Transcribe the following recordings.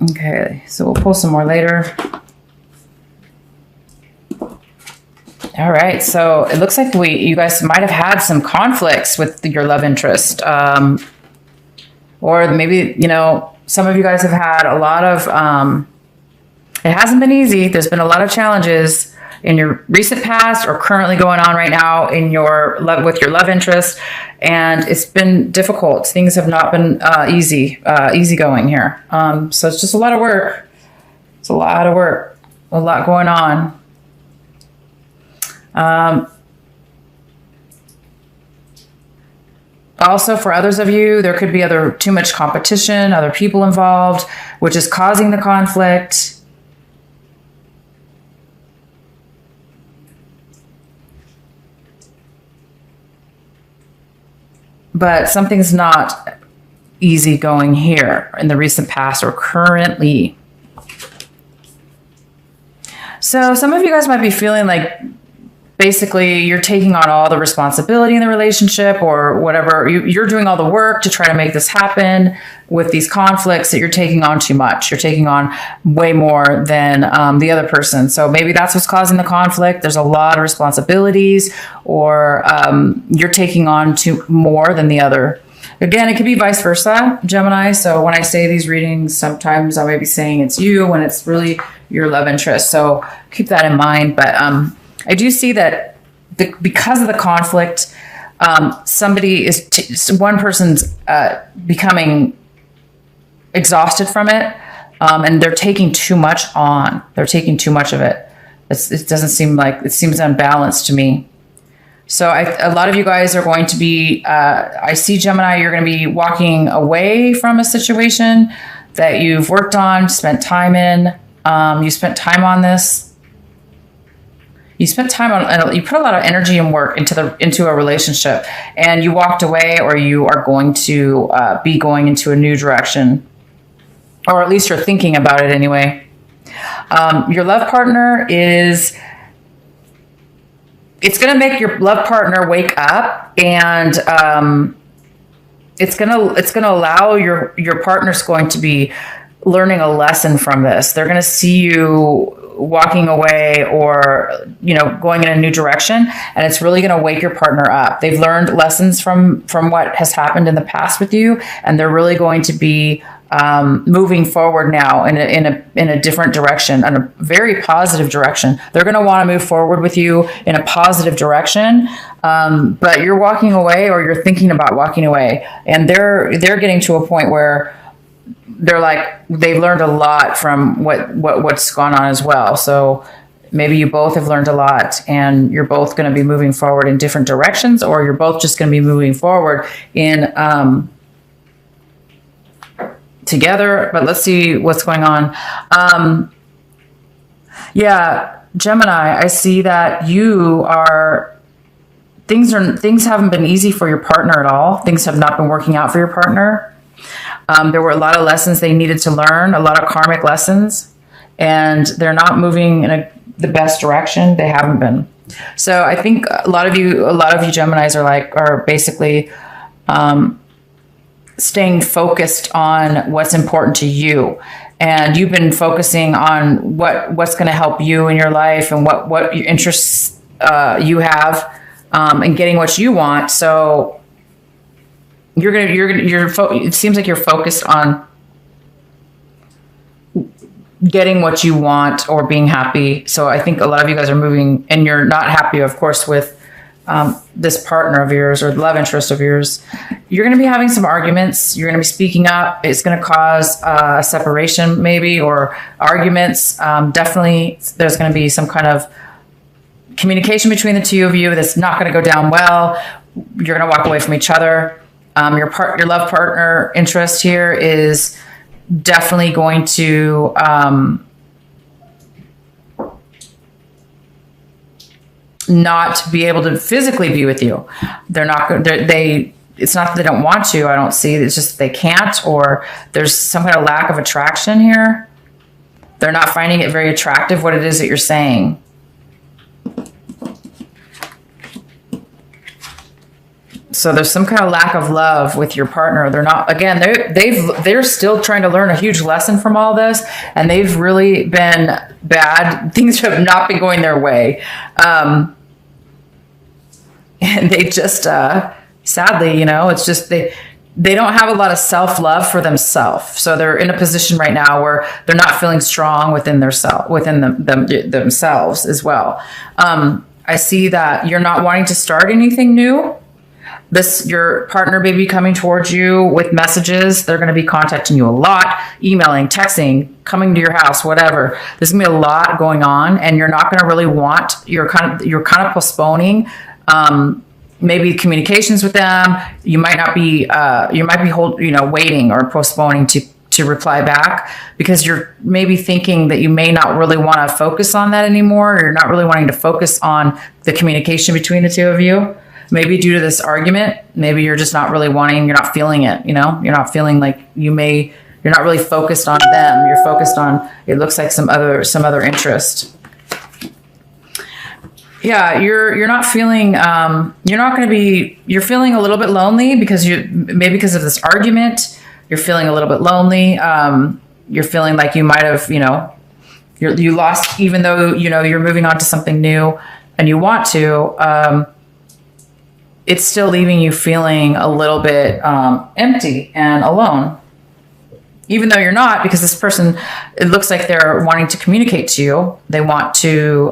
Okay, so we'll pull some more later. All right, so it looks like you guys might have had some conflicts with your love interest. Or maybe, you know, some of you guys have had a lot of, it hasn't been easy. There's been a lot of challenges in your recent past or currently going on right now in your love with your love interest. And it's been difficult. Things have not been easy going here. So it's just a lot of work. It's a lot of work, a lot going on. Also, for others of you, there could be too much competition, other people involved, which is causing the conflict. But something's not easy going here in the recent past or currently. So some of you guys might be feeling like basically you're taking on all the responsibility in the relationship or whatever. You're doing all the work to try to make this happen with these conflicts, that you're taking on too much. You're taking on way more than the other person. So maybe that's what's causing the conflict. There's a lot of responsibilities, or you're taking on more than the other. Again, it could be vice versa, Gemini. So when I say these readings, sometimes I may be saying it's you when it's really your love interest. So keep that in mind. But I do see that because of the conflict, one person's becoming exhausted from it, and they're taking too much on. They're taking too much of it. It doesn't seem like, it seems unbalanced to me. So a lot of you guys are going to be, I see Gemini, you're going to be walking away from a situation that you've worked on, spent time in. You spent time on this. You spent time on, you put a lot of energy and work into a relationship, and you walked away, or you are going to be going into a new direction, or at least you're thinking about it anyway. Your love partner it's going to make your love partner wake up, and it's going to allow your partner's going to be learning a lesson from this. They're going to see you walking away, or, you know, going in a new direction, and it's really going to wake your partner up. They've learned lessons from what has happened in the past with you, and they're really going to be moving forward now in a different direction, in a very positive direction. They're going to want to move forward with you in a positive direction, but you're walking away, or you're thinking about walking away, and they're getting to a point where they're like, they've learned a lot from what's gone on as well. So maybe you both have learned a lot, and you're both going to be moving forward in different directions, or you're both just going to be moving forward in together. But let's see what's going on. Yeah, Gemini, I see that things haven't been easy for your partner at all. Things have not been working out for your partner. There were a lot of lessons they needed to learn, a lot of karmic lessons, and they're not moving in the best direction. They haven't been. So I think a lot of you Geminis are basically staying focused on what's important to you, and you've been focusing on what's going to help you in your life, and what your interests you have, and getting what you want. So it seems like you're focused on getting what you want, or being happy. So I think a lot of you guys are moving, and you're not happy, of course, with this partner of yours, or the love interest of yours. You're going to be having some arguments. You're going to be speaking up. It's going to cause a separation, maybe, or arguments. Definitely, there's going to be some kind of communication between the two of you that's not going to go down well. You're going to walk away from each other. Your love partner interest here is definitely going to not be able to physically be with you. They're not. It's not that they don't want to. I don't see. It's just they can't, or there's some kind of lack of attraction here. They're not finding it very attractive what it is that you're saying. So there's some kind of lack of love with your partner. They're not, again, they're still trying to learn a huge lesson from all this, and they've really been bad. Things have not been going their way. And they just, sadly, it's just, they don't have a lot of self-love for themselves. So they're in a position right now where they're not feeling strong within themselves as well. I see that you're not wanting to start anything new. Your partner may be coming towards you with messages. They're going to be contacting you a lot, emailing, texting, coming to your house, whatever. There's going to be a lot going on, and you're not going to really want, you're kind of postponing, maybe communications with them. You might not be, waiting or postponing to reply back, because you're maybe thinking that you may not really want to focus on that anymore. Or you're not really wanting to focus on the communication between the two of you. Maybe due to this argument, maybe you're just not really wanting, you're not feeling it, you're not feeling like you're not really focused on them. You're focused on, it looks like some other interest. Yeah, you're not feeling, you're feeling a little bit lonely because maybe because of this argument. You're feeling a little bit lonely. You're feeling like you might have, you lost, even though, you're moving on to something new and you want to, it's still leaving you feeling a little bit empty and alone. Even though you're not, because this person, it looks like they're wanting to communicate to you. They want to,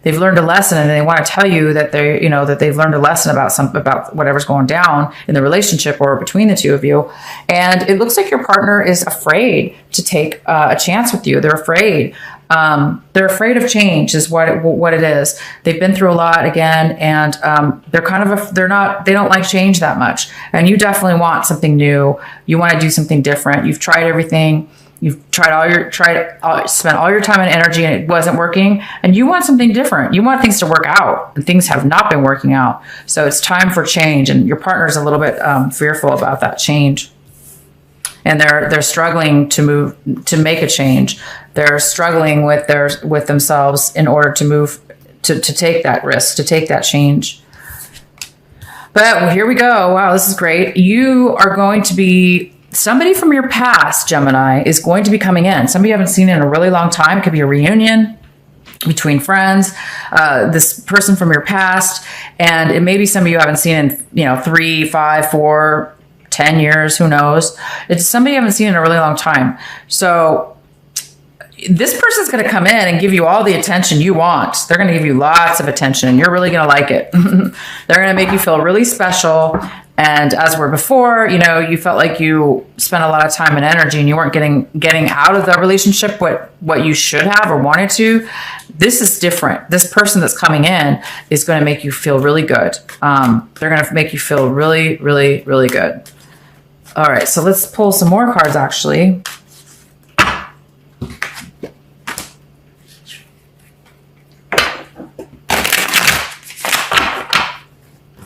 they've learned a lesson, and they want to tell you that that they've learned a lesson about whatever's going down in the relationship or between the two of you. And it looks like your partner is afraid to take a chance with you. They're afraid. They're afraid of change is what it is. They've been through a lot again, and they don't like change that much. And you definitely want something new. You want to do something different. You've tried everything. You've spent all your time and energy, and it wasn't working. And you want something different. You want things to work out, and things have not been working out. So it's time for change. And your partner's a little bit fearful about that change. And they're struggling to make a change. They're struggling with themselves in order to move to take that risk, to take that change. But here we go. Wow, this is great. You are going to be, somebody from your past, Gemini, is going to be coming in. Somebody you haven't seen in a really long time. It could be a reunion between friends, this person from your past, and it may be somebody you haven't seen in 3, 5, 4, 10 years, who knows. It's somebody you haven't seen in a really long time. So this person's going to come in and give you all the attention you want. They're going to give you lots of attention, and you're really going to like it. They're going to make you feel really special. And as were before, you felt like you spent a lot of time and energy, and you weren't getting out of the relationship what you should have or wanted to. This is different. This person that's coming in is going to make you feel really good. They're going to make you feel really, really, really good. All right, so let's pull some more cards, actually.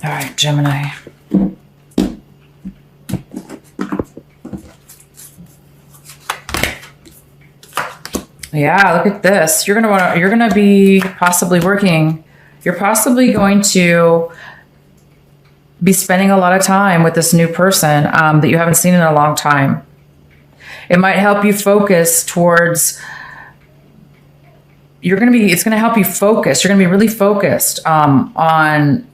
All right, Gemini. Yeah, look at this. You're gonna be possibly working. You're possibly going to be spending a lot of time with this new person that you haven't seen in a long time. It might help you focus towards. It's gonna help you focus. You're gonna be really focused on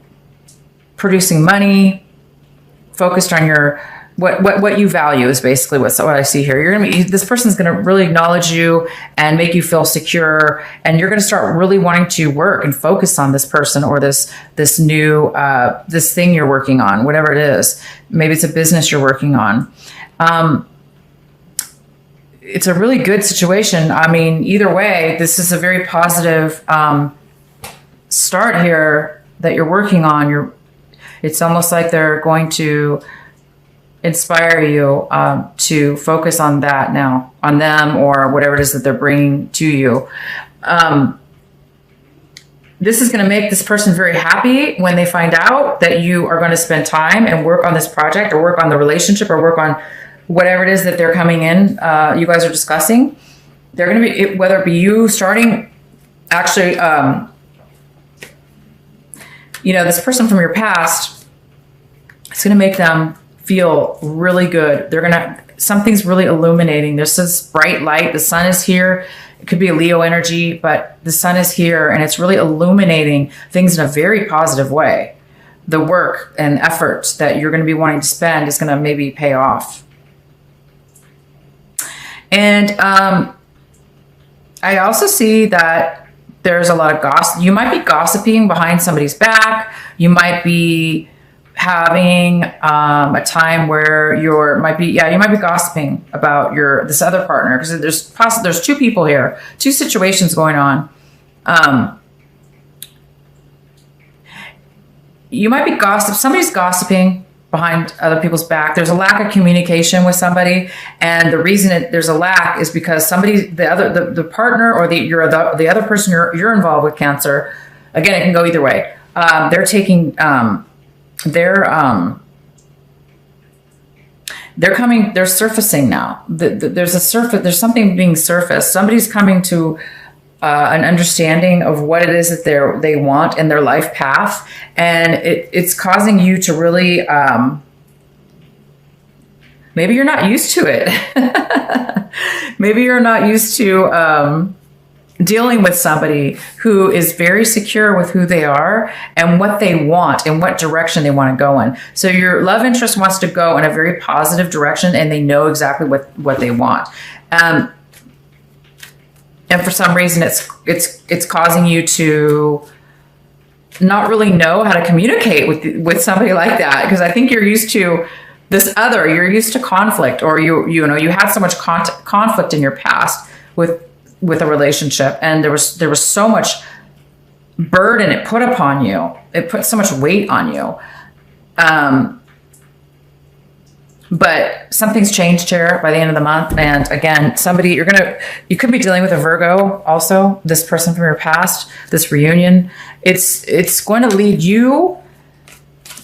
producing money, focused on your what you value is basically what I see here. This person's going to really acknowledge you and make you feel secure, and you're going to start really wanting to work and focus on this person or this new this thing you're working on, whatever it is. Maybe it's a business you're working on. It's a really good situation. I mean, either way, this is a very positive start here that you're working on. It's almost like they're going to inspire you to focus on that now, on them or whatever it is that they're bringing to you. This is going to make this person very happy when they find out that you are going to spend time and work on this project or work on the relationship or work on whatever it is that they're coming in, you guys are discussing. They're going to be, whether it be you starting, actually, this person from your past, It's going to make them feel really good. Something's really illuminating. There's this bright light. The sun is here. It could be a Leo energy, but the sun is here and it's really illuminating things in a very positive way. The work and effort that you're going to be wanting to spend is going to maybe pay off. And I also see that there's a lot of gossip. You might be gossiping behind somebody's back. You might be having a time where you might be gossiping about this other partner, because there's two people here, two situations going on. You might be somebody's gossiping behind other people's back. There's a lack of communication with somebody, and the reason there's a lack is because the partner or the other person you're involved with, Cancer. Again, it can go either way. They're taking they're surfacing now. There's something being surfaced. Somebody's coming to an understanding of what it is that they want in their life path, and it's causing you to really maybe you're not used to it. Maybe you're not used to dealing with somebody who is very secure with who they are and what they want and what direction they want to go in. So your love interest wants to go in a very positive direction, and they know exactly what they want. And for some reason, it's causing you to not really know how to communicate with somebody like that, because I think you're used to you're used to conflict, or you had so much conflict in your past with a relationship, and there was so much burden it put upon you. It put so much weight on you. But something's changed here by the end of the month. And again, you could be dealing with a Virgo also, this person from your past, this reunion. It's going to lead you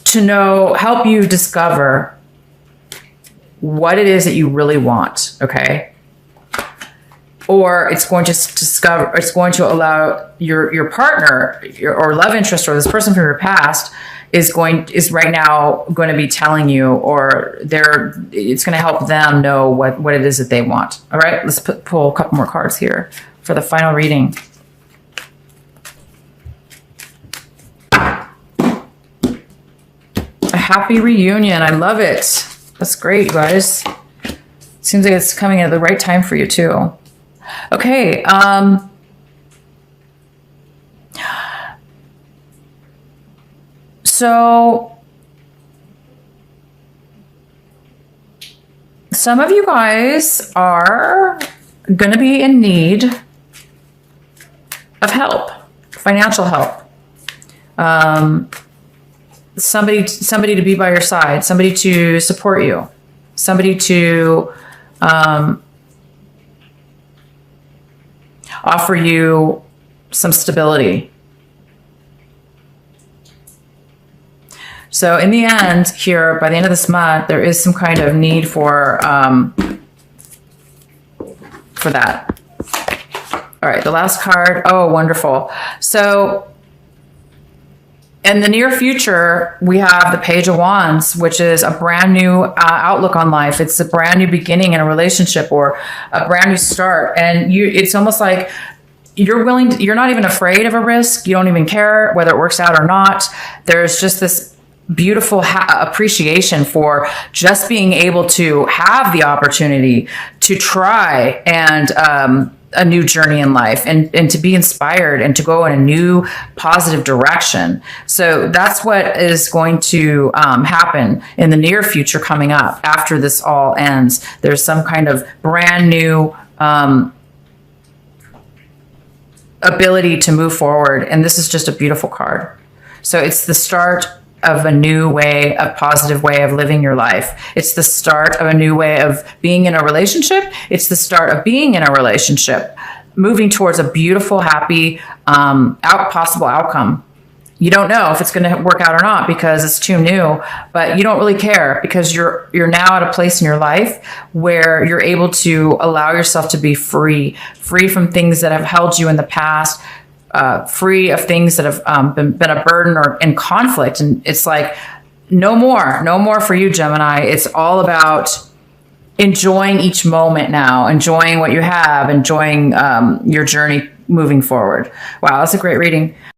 to help you discover what it is that you really want. Okay. Or it's going to allow your partner, or love interest, or this person from your past is right now going to be telling you, or it's going to help them know what it is that they want. All right, let's pull a couple more cards here for the final reading. A happy reunion. I love it. That's great, guys. Seems like it's coming at the right time for you too. Okay. So some of you guys are going to be in need of help, financial help. Somebody to be by your side, somebody to support you, somebody to offer you some stability. So in the end here, by the end of this month, there is some kind of need for that. All right, the last card. Oh, wonderful. So in the near future, we have the Page of Wands, which is a brand new outlook on life. It's a brand new beginning in a relationship, or a brand new start. And it's almost like you're not even afraid of a risk. You don't even care whether it works out or not. There's just this beautiful appreciation for just being able to have the opportunity to try and a new journey in life, and to be inspired and to go in a new positive direction. So that's what is going to happen in the near future coming up after this all ends. There's some kind of brand new ability to move forward. And this is just a beautiful card. So it's the start of a new way, a positive way of living your life. It's the start of a new way of being in a relationship. It's the start of being in a relationship, moving towards a beautiful, happy, possible outcome. You don't know if it's going to work out or not because it's too new, but you don't really care, because you're now at a place in your life where you're able to allow yourself to be free from things that have held you in the past, free of things that have been a burden or in conflict. And it's like no more for you, Gemini. It's all about enjoying each moment now, enjoying what you have, enjoying your journey moving forward. Wow, that's a great reading.